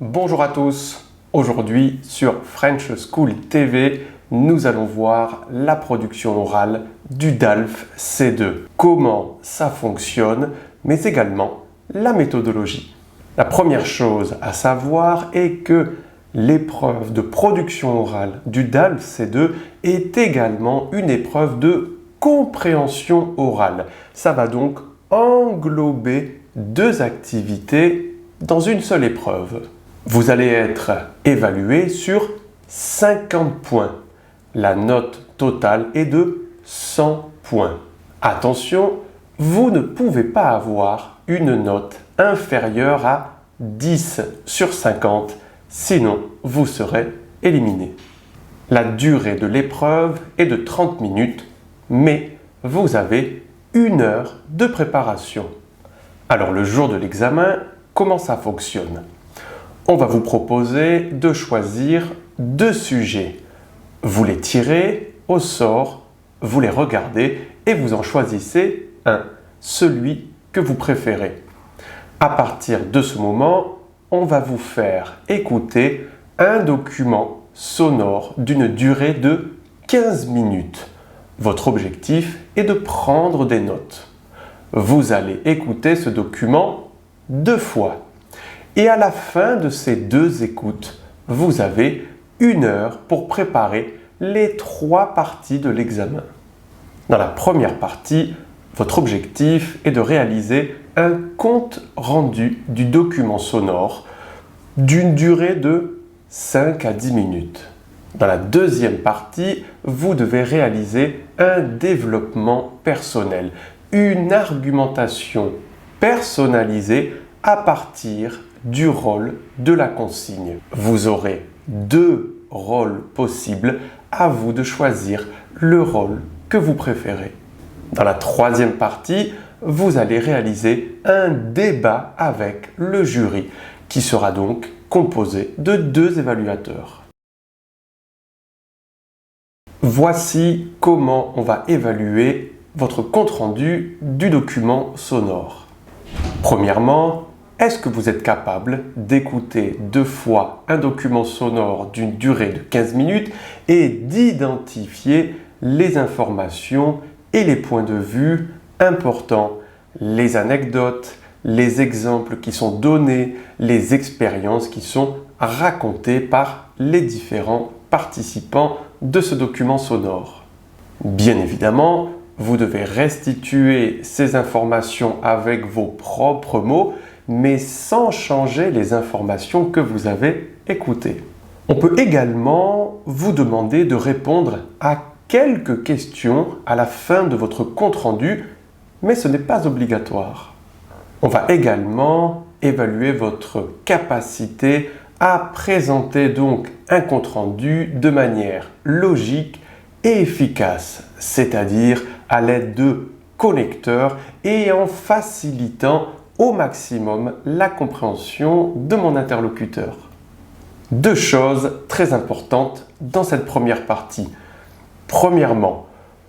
Bonjour à tous, aujourd'hui sur French School TV, nous allons voir la production orale du DALF C2. Comment ça fonctionne, mais également la méthodologie. La première chose à savoir est que l'épreuve de production orale du DALF C2 est également une épreuve de compréhension orale. Ça va donc englober deux activités dans une seule épreuve. Vous allez être évalué sur 50 points. La note totale est de 100 points. Attention, vous ne pouvez pas avoir une note inférieure à 10 sur 50, sinon vous serez éliminé. La durée de l'épreuve est de 30 minutes, mais vous avez 1 heure de préparation. Alors le jour de l'examen, comment ça fonctionne ? On va vous proposer de choisir 2 sujets. Vous les tirez au sort, vous les regardez et vous en choisissez un, celui que vous préférez. À partir de ce moment, on va vous faire écouter un document sonore d'une durée de 15 minutes. Votre objectif est de prendre des notes. Vous allez écouter ce document 2 fois. Et à la fin de ces 2 écoutes, vous avez 1 heure pour préparer les 3 parties de l'examen. Dans la première partie, votre objectif est de réaliser un compte rendu du document sonore d'une durée de 5 à 10 minutes. Dans la deuxième partie, vous devez réaliser un développement personnel, une argumentation personnalisée à partir du rôle de la consigne. Vous aurez 2 rôles possibles, à vous de choisir le rôle que vous préférez. Dans la troisième partie, vous allez réaliser un débat avec le jury, qui sera donc composé de 2 évaluateurs. Voici comment on va évaluer votre compte-rendu du document sonore. Premièrement, est-ce que vous êtes capable d'écouter 2 fois un document sonore d'une durée de 15 minutes et d'identifier les informations et les points de vue importants, les anecdotes, les exemples qui sont donnés, les expériences qui sont racontées par les différents participants de ce document sonore. Bien évidemment, vous devez restituer ces informations avec vos propres mots, mais sans changer les informations que vous avez écoutées. On peut également vous demander de répondre à quelques questions à la fin de votre compte-rendu, mais ce n'est pas obligatoire. On va également évaluer votre capacité à présenter donc un compte-rendu de manière logique et efficace, c'est-à-dire à l'aide de connecteurs et en facilitant au maximum la compréhension de mon interlocuteur. 2 choses très importantes dans cette première partie. Premièrement,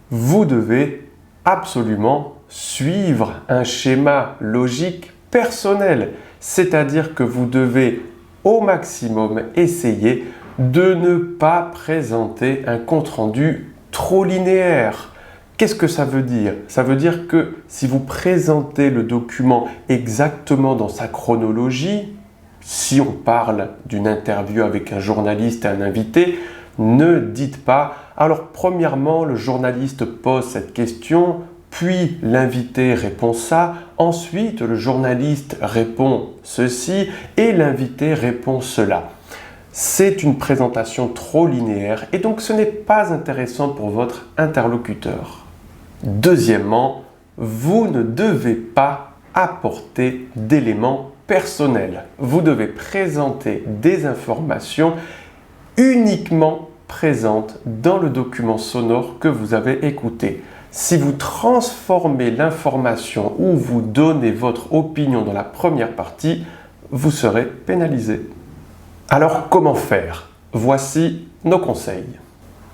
vous devez absolument suivre un schéma logique personnel, c'est-à-dire que vous devez au maximum essayer de ne pas présenter un compte-rendu trop linéaire. Qu'est-ce que ça veut dire ? Ça veut dire que si vous présentez le document exactement dans sa chronologie, si on parle d'une interview avec un journaliste et un invité, ne dites pas « alors premièrement, le journaliste pose cette question, puis l'invité répond ça, ensuite le journaliste répond ceci et l'invité répond cela ». C'est une présentation trop linéaire et donc ce n'est pas intéressant pour votre interlocuteur. Deuxièmement, vous ne devez pas apporter d'éléments personnels. Vous devez présenter des informations uniquement présentes dans le document sonore que vous avez écouté. Si vous transformez l'information ou vous donnez votre opinion dans la première partie, vous serez pénalisé. Alors comment faire ? Voici nos conseils.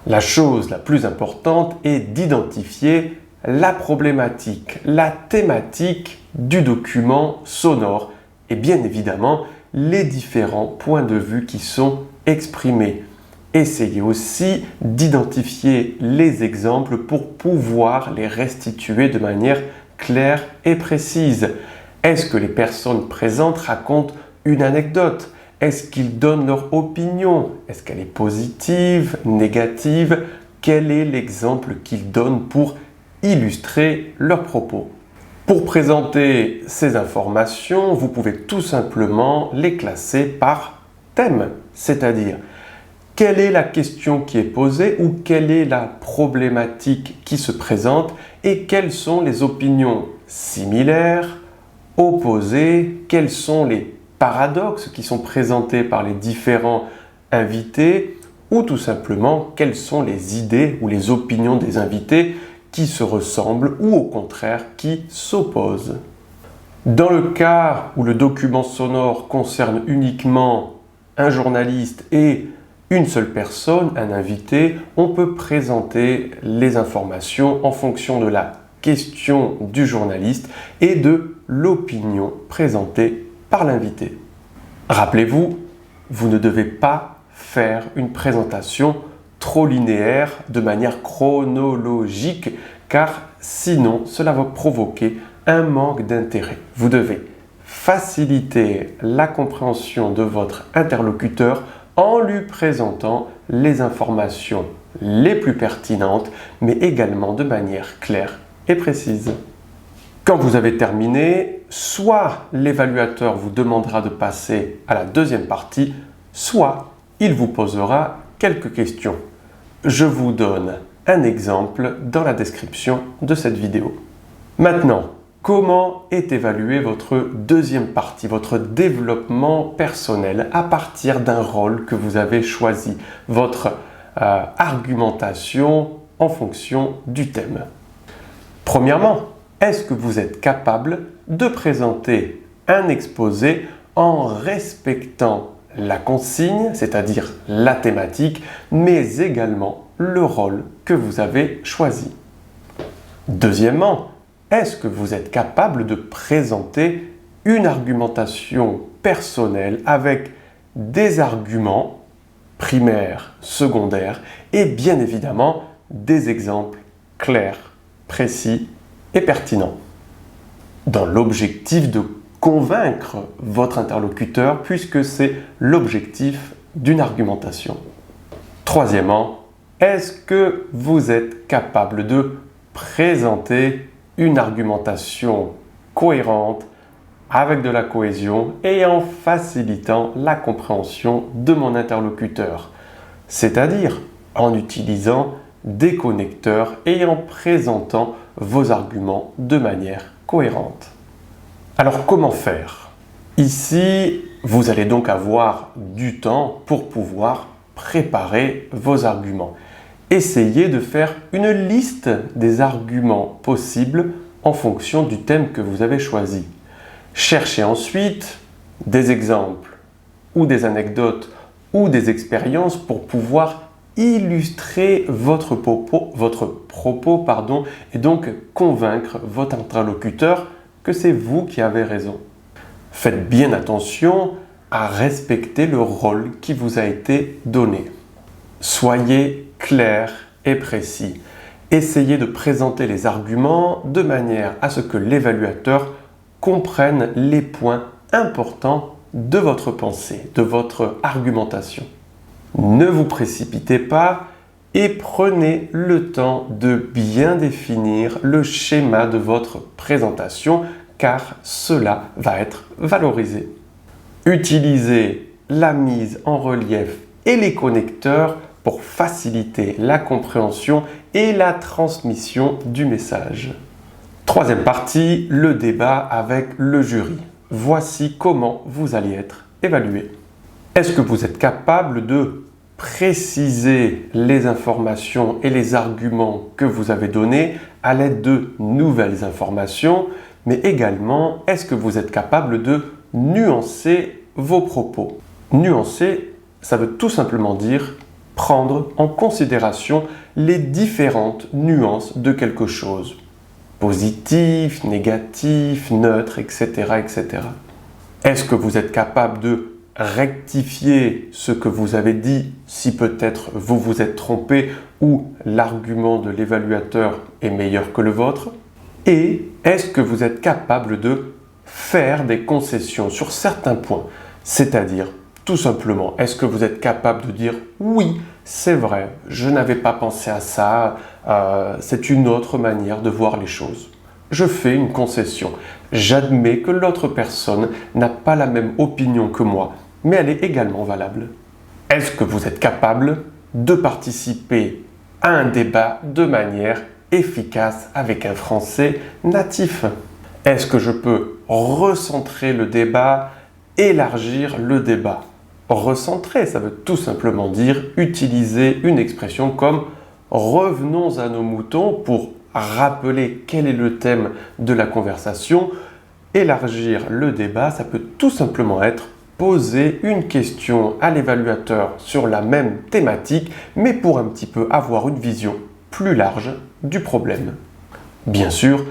La chose la plus importante est d'identifier la problématique, la thématique du document sonore et bien évidemment les différents points de vue qui sont exprimés. Essayez aussi d'identifier les exemples pour pouvoir les restituer de manière claire et précise. Est-ce que les personnes présentes racontent une anecdote? Est-ce qu'ils donnent leur opinion? Est-ce qu'elle est positive, négative? Quel est l'exemple qu'ils donnent pour illustrer leurs propos? Pour présenter ces informations, vous pouvez tout simplement les classer par thème, c'est-à-dire quelle est la question qui est posée ou quelle est la problématique qui se présente et quelles sont les opinions similaires, opposées, quels sont les paradoxes qui sont présentés par les différents invités ou tout simplement quelles sont les idées ou les opinions des invités qui se ressemblent ou au contraire qui s'opposent. Dans le cas où le document sonore concerne uniquement un journaliste et une seule personne, un invité, on peut présenter les informations en fonction de la question du journaliste et de l'opinion présentée par l'invité. Rappelez-vous, vous ne devez pas faire une présentation trop linéaire de manière chronologique car sinon cela va provoquer un manque d'intérêt. Vous devez faciliter la compréhension de votre interlocuteur en lui présentant les informations les plus pertinentes, mais également de manière claire et précise. Quand vous avez terminé, soit l'évaluateur vous demandera de passer à la deuxième partie, soit il vous posera quelques questions. Je vous donne un exemple dans la description de cette vidéo. Maintenant, comment est évaluée votre deuxième partie, votre développement personnel à partir d'un rôle que vous avez choisi, votre argumentation en fonction du thème? Premièrement, est-ce que vous êtes capable de présenter un exposé en respectant la consigne, c'est-à-dire la thématique, mais également le rôle que vous avez choisi? Deuxièmement, est-ce que vous êtes capable de présenter une argumentation personnelle avec des arguments primaires, secondaires et bien évidemment des exemples clairs, précis et pertinents, dans l'objectif de convaincre votre interlocuteur puisque c'est l'objectif d'une argumentation. Troisièmement, est-ce que vous êtes capable de présenter une argumentation cohérente avec de la cohésion et en facilitant la compréhension de mon interlocuteur, c'est-à-dire en utilisant des connecteurs et en présentant vos arguments de manière cohérente. Alors comment faire? Ici, vous allez donc avoir du temps pour pouvoir préparer vos arguments. Essayez de faire une liste des arguments possibles en fonction du thème que vous avez choisi. Cherchez ensuite des exemples ou des anecdotes ou des expériences pour pouvoir illustrer votre propos et donc convaincre votre interlocuteur que c'est vous qui avez raison. Faites bien attention à respecter le rôle qui vous a été donné. Soyez clair et précis. Essayez de présenter les arguments de manière à ce que l'évaluateur comprenne les points importants de votre pensée, de votre argumentation. Ne vous précipitez pas et prenez le temps de bien définir le schéma de votre présentation car cela va être valorisé. Utilisez la mise en relief et les connecteurs pour faciliter la compréhension et la transmission du message. Troisième partie, le débat avec le jury. Voici comment vous allez être évalué. Est-ce que vous êtes capable de préciser les informations et les arguments que vous avez donnés à l'aide de nouvelles informations, mais également est-ce que vous êtes capable de nuancer vos propos? Nuancer, ça veut tout simplement dire prendre en considération les différentes nuances de quelque chose. Positif, négatif, neutre, etc., etc. Est-ce que vous êtes capable de rectifier ce que vous avez dit si peut-être vous vous êtes trompé ou l'argument de l'évaluateur est meilleur que le vôtre? Et est-ce que vous êtes capable de faire des concessions sur certains points? C'est-à-dire, tout simplement, est-ce que vous êtes capable de dire oui, c'est vrai, je n'avais pas pensé à ça, c'est une autre manière de voir les choses. Je fais une concession. J'admets que l'autre personne n'a pas la même opinion que moi, mais elle est également valable. Est-ce que vous êtes capable de participer à un débat de manière efficace avec un français natif? Est-ce que je peux recentrer le débat, élargir le débat? Recentrer, ça veut tout simplement dire utiliser une expression comme « revenons à nos moutons » pour rappeler quel est le thème de la conversation. Élargir le débat, ça peut tout simplement être poser une question à l'évaluateur sur la même thématique, mais pour un petit peu avoir une vision plus large du problème. Bien sûr,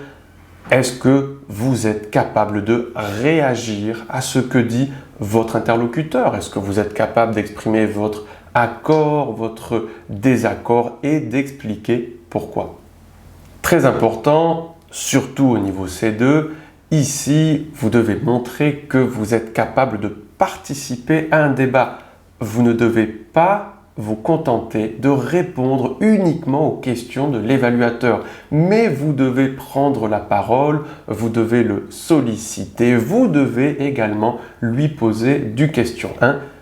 est-ce que vous êtes capable de réagir à ce que dit votre interlocuteur? Est-ce que vous êtes capable d'exprimer votre accord, votre désaccord et d'expliquer pourquoi? Très important, surtout au niveau C2, ici, vous devez montrer que vous êtes capable de participer à un débat. Vous ne devez pas vous contenter de répondre uniquement aux questions de l'évaluateur, mais vous devez prendre la parole, vous devez le solliciter, vous devez également lui poser des questions.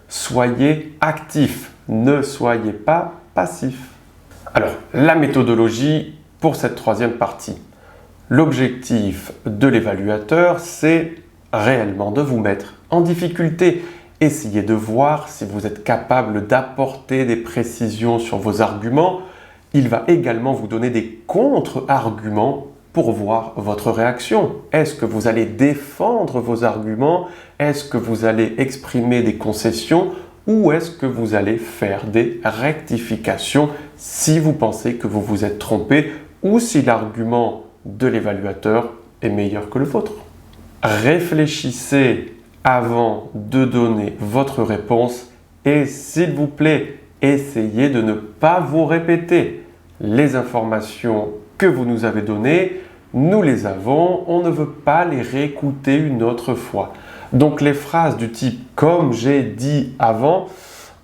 Soyez actif, ne soyez pas passif. Alors, la méthodologie pour cette troisième partie. L'objectif de l'évaluateur, c'est réellement de vous mettre en difficulté. Essayez de voir si vous êtes capable d'apporter des précisions sur vos arguments. Il va également vous donner des contre-arguments pour voir votre réaction. Est-ce que vous allez défendre vos arguments? Est-ce que vous allez exprimer des concessions? Ou est-ce que vous allez faire des rectifications si vous pensez que vous vous êtes trompé ou si l'argument de l'évaluateur est meilleur que le vôtre? Réfléchissez avant de donner votre réponse et s'il vous plaît, essayez de ne pas vous répéter. Les informations que vous nous avez données, nous les avons, on ne veut pas les réécouter une autre fois. Donc les phrases du type « comme j'ai dit avant »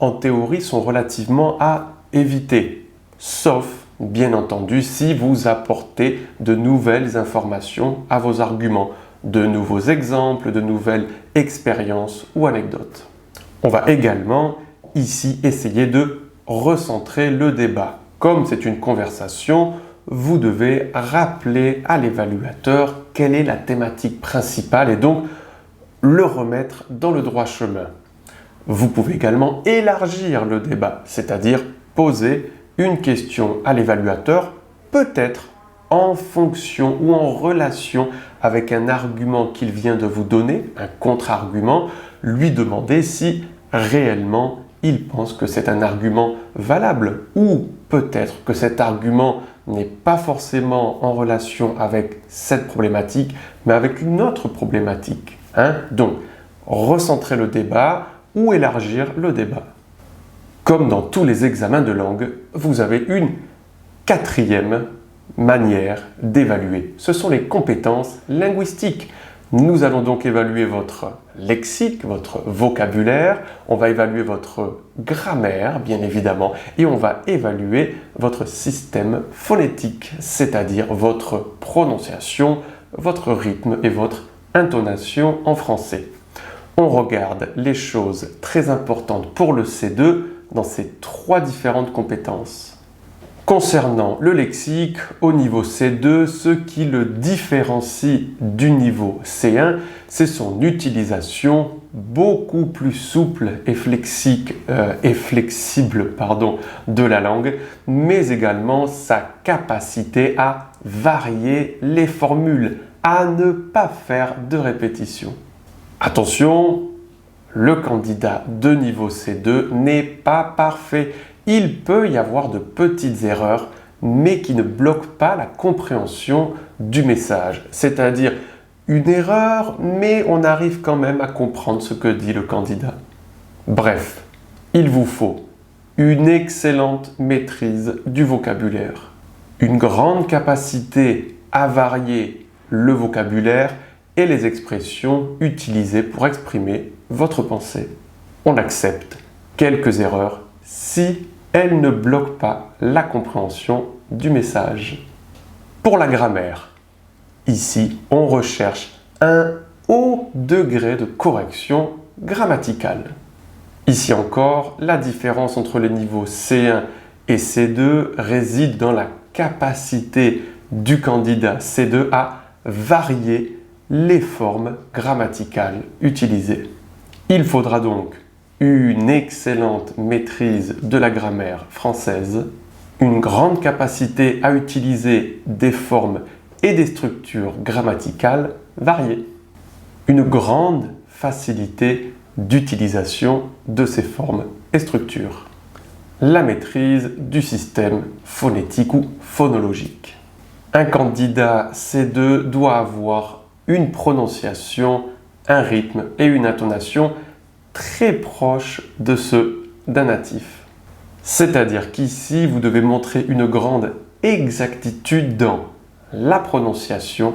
en théorie sont relativement à éviter, sauf bien entendu si vous apportez de nouvelles informations à vos arguments, de nouveaux exemples, de nouvelles expériences ou anecdotes. On va également ici essayer de recentrer le débat. Comme c'est une conversation, vous devez rappeler à l'évaluateur quelle est la thématique principale et donc le remettre dans le droit chemin. Vous pouvez également élargir le débat, c'est-à-dire poser une question à l'évaluateur, peut-être en fonction ou en relation avec un argument qu'il vient de vous donner, un contre-argument, lui demander si réellement il pense que c'est un argument valable ou peut-être que cet argument n'est pas forcément en relation avec cette problématique, mais avec une autre problématique. Donc, recentrer le débat ou élargir le débat. Comme dans tous les examens de langue, vous avez une quatrième manière d'évaluer. Ce sont les compétences linguistiques. Nous allons donc évaluer votre lexique, votre vocabulaire, on va évaluer votre grammaire, bien évidemment, et on va évaluer votre système phonétique, c'est-à-dire votre prononciation, votre rythme et votre intonation en français. On regarde les choses très importantes pour le C2 dans ces trois différentes compétences. Concernant le lexique, au niveau C2, ce qui le différencie du niveau C1, c'est son utilisation beaucoup plus souple et flexible de la langue, mais également sa capacité à varier les formules, à ne pas faire de répétition. Attention, le candidat de niveau C2 n'est pas parfait. Il peut y avoir de petites erreurs, mais qui ne bloquent pas la compréhension du message. C'est-à-dire, une erreur, mais on arrive quand même à comprendre ce que dit le candidat. Bref, il vous faut une excellente maîtrise du vocabulaire, une grande capacité à varier le vocabulaire et les expressions utilisées pour exprimer votre pensée. On accepte quelques erreurs si elles ne bloquent pas la compréhension du message. Pour la grammaire, ici, on recherche un haut degré de correction grammaticale. Ici encore, la différence entre les niveaux C1 et C2 réside dans la capacité du candidat C2 à varier les formes grammaticales utilisées. Il faudra donc une excellente maîtrise de la grammaire française, une grande capacité à utiliser des formes et des structures grammaticales variées, une grande facilité d'utilisation de ces formes et structures, la maîtrise du système phonétique ou phonologique. Un candidat C2 doit avoir une prononciation, un rythme et une intonation très proches de ceux d'un natif. C'est-à-dire qu'ici, vous devez montrer une grande exactitude dans la prononciation,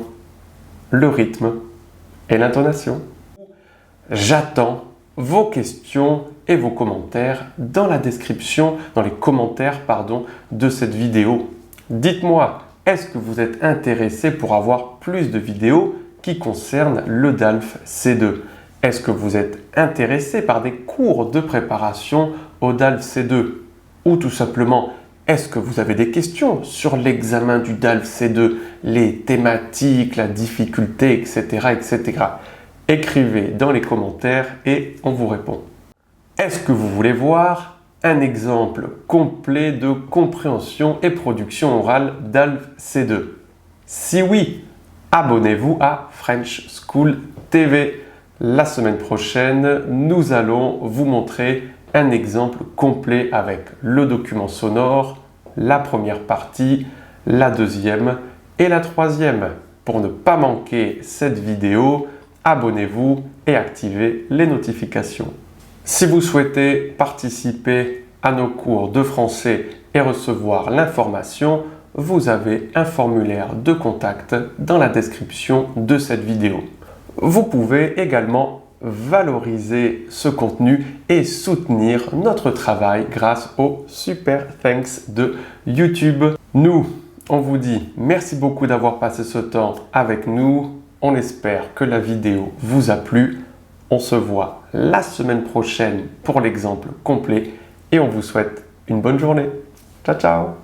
le rythme et l'intonation. J'attends vos questions et vos commentaires dans la description, dans les commentaires de cette vidéo. Dites-moi, est-ce que vous êtes intéressé pour avoir plus de vidéos qui concernent le DALF C2? Est-ce que vous êtes intéressé par des cours de préparation au DALF C2? Ou tout simplement, est-ce que vous avez des questions sur l'examen du DALF C2, les thématiques, la difficulté, etc., etc. Écrivez dans les commentaires et on vous répond. Est-ce que vous voulez voir un exemple complet de compréhension et production orale DALF C2? Si oui, abonnez-vous à French School TV. La semaine prochaine, nous allons vous montrer un exemple complet avec le document sonore, la première partie, la deuxième et la troisième. Pour ne pas manquer cette vidéo, abonnez-vous et activez les notifications. Si vous souhaitez participer à nos cours de français et recevoir l'information, vous avez un formulaire de contact dans la description de cette vidéo. Vous pouvez également valoriser ce contenu et soutenir notre travail grâce au Super Thanks de YouTube. Nous, on vous dit merci beaucoup d'avoir passé ce temps avec nous. On espère que la vidéo vous a plu. On se voit la semaine prochaine pour l'exemple complet et on vous souhaite une bonne journée. Ciao, ciao!